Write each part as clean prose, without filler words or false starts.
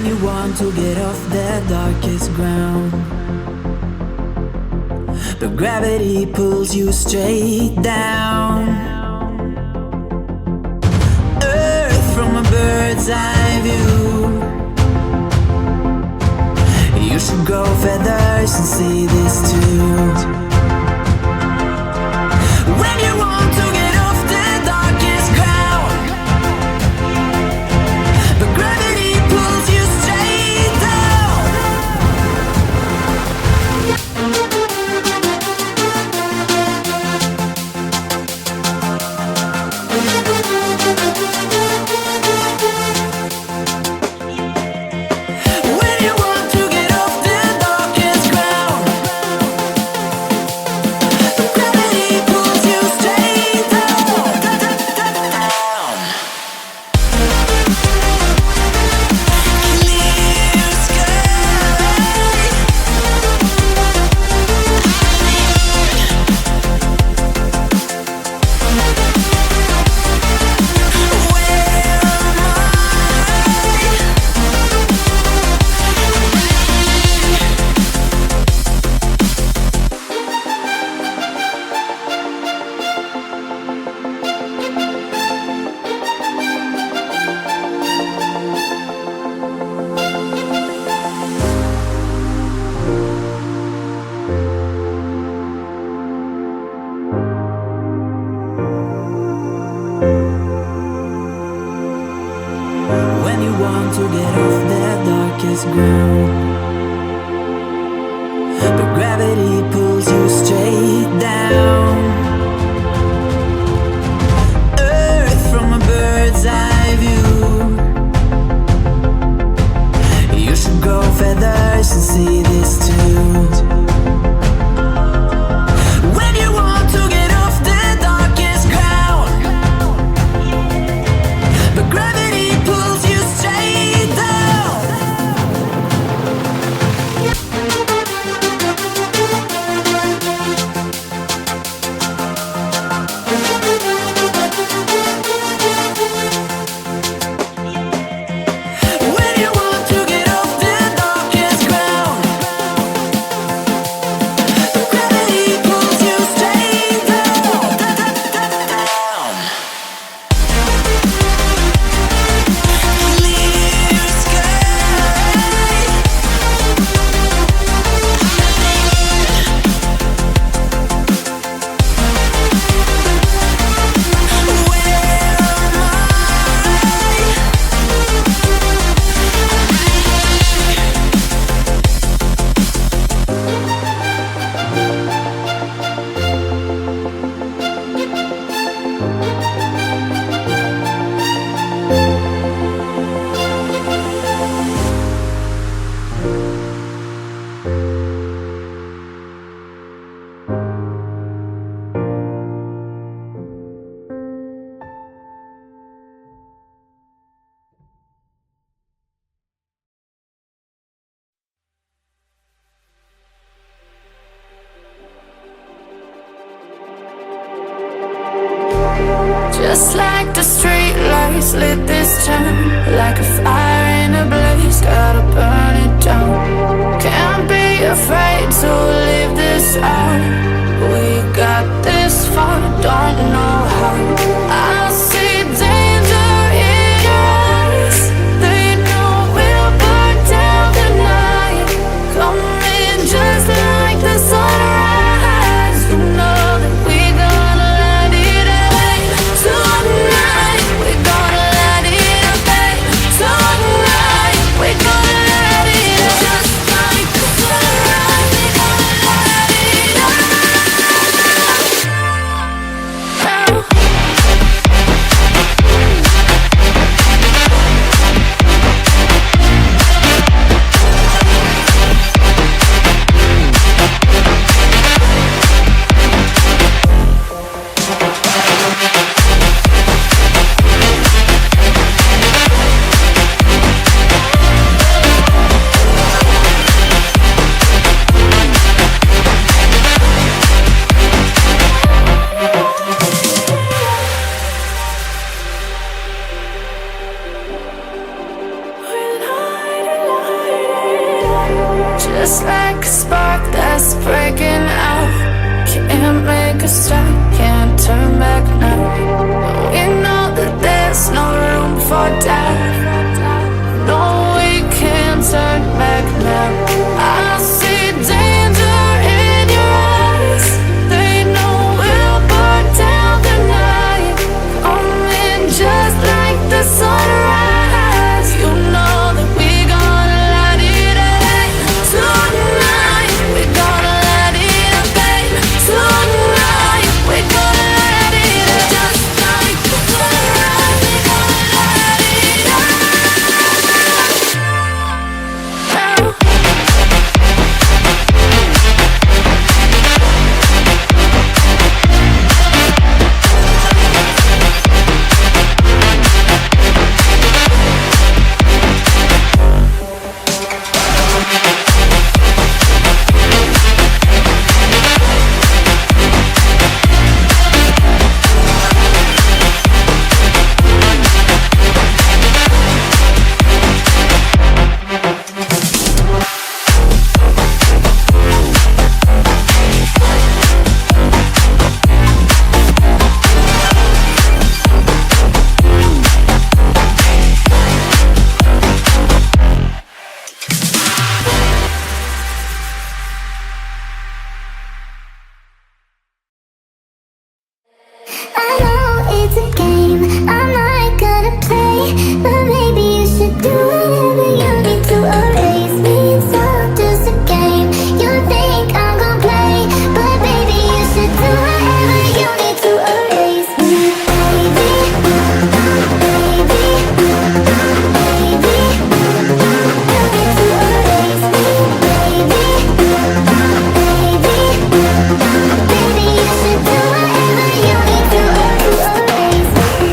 When you want to get off the darkest ground, but gravity pulls you straight down. Earth from a bird's eye view. You should grow feathers and see this too. When you want to get off the darkest ground, but gravity pulls you straight down. When you want to get off the darkest ground, but gravity pulls you straight down. Clear sky. When you want to get off the darkest ground, but gravity pulls you straight down. Earth from a bird's eye view. You should grow feathers and see this too. When you want to get off the darkest ground, but gravity pulls you straight down. When you want to get off the darkest ground, but gravity pulls you straight down. Clear sky. Just like the street lights lit this town, like a fire in a blaze, gotta burn it down. Can't be afraid to leave this out. We got this far, don't know how. I see danger in your eyes. They know we'll burn down the night. Coming just like the sunrise. You know that we gonna light it up tonight. We gonna light it up tonight. We gonna light it up just like the sunrise. We gonna light it up. make a stop, can't turn back now. We know that there's no room for doubt. No, we can't turn back now. I see danger in your eyes. They know we'll burn down the night. Coming just like the sunrise. You know that we gonna light it up tonight. We gonna light it up, babe. Tonight we gonna light it up just like the sunrise. We gonna light it up now. I know it's a game I'm not gonna play, but maybe you should do whatever you need to erase me. It's all just a game. You think I'm gonna play, but maybe you should do whatever you need to erase me. Baby, baby, baby, you need to erase me. Baby, baby, you should do whatever you need to erase me.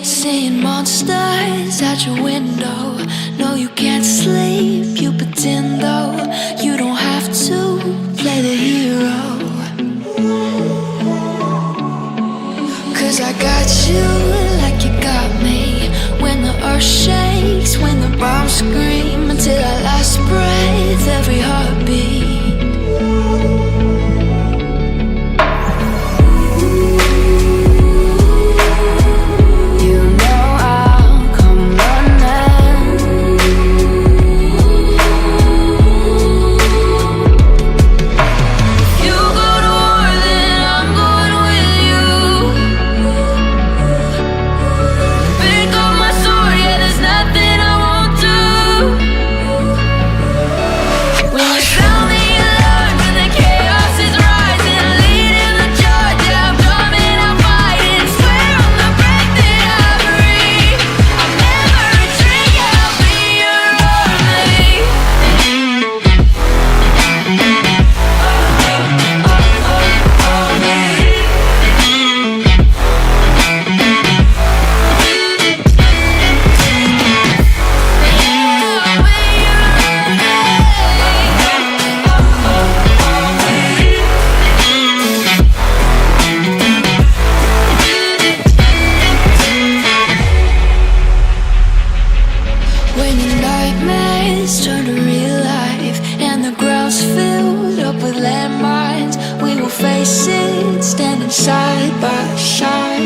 Seeing monsters out your window. No, you can't sleep, you pretend though. You don't have to play the hero. 'Cause I got you like you got me. When the earth shakes, when the bombs scream, until our last breath, every heartbeat. You know I'll come running. When your nightmares turn to real life and the ground's filled up with landmines, we will face it standing side by side.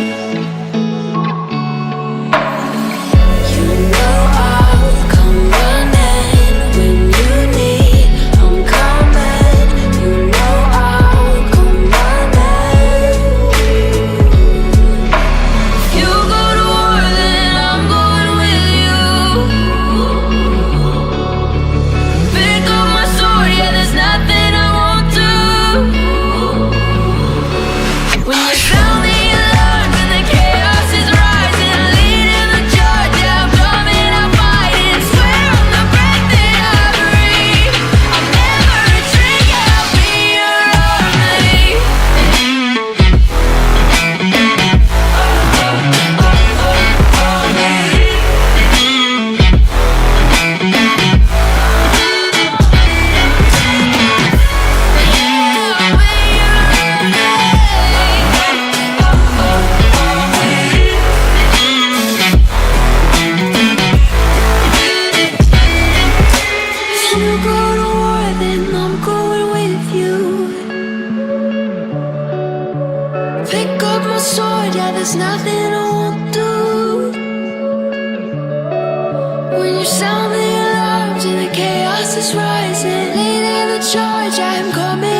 You know I'll come running when you need. I'm coming. You know I'll come running. If you go to war, then I'm going with you. Pick up my sword, yeah, there's nothing I won't do. When you sound the alarm and the chaos is rising, leading the charge, yeah, I'm coming, I'm fighting. Swear on the breath that I breathe, I'll never retreat, yeah, I'll be your army. If you go to war, then I'm going with you. Pick up my sword, yeah, there's nothing I won't do. When you sound the alarms and the chaos is rising, leading the charge, I'm coming.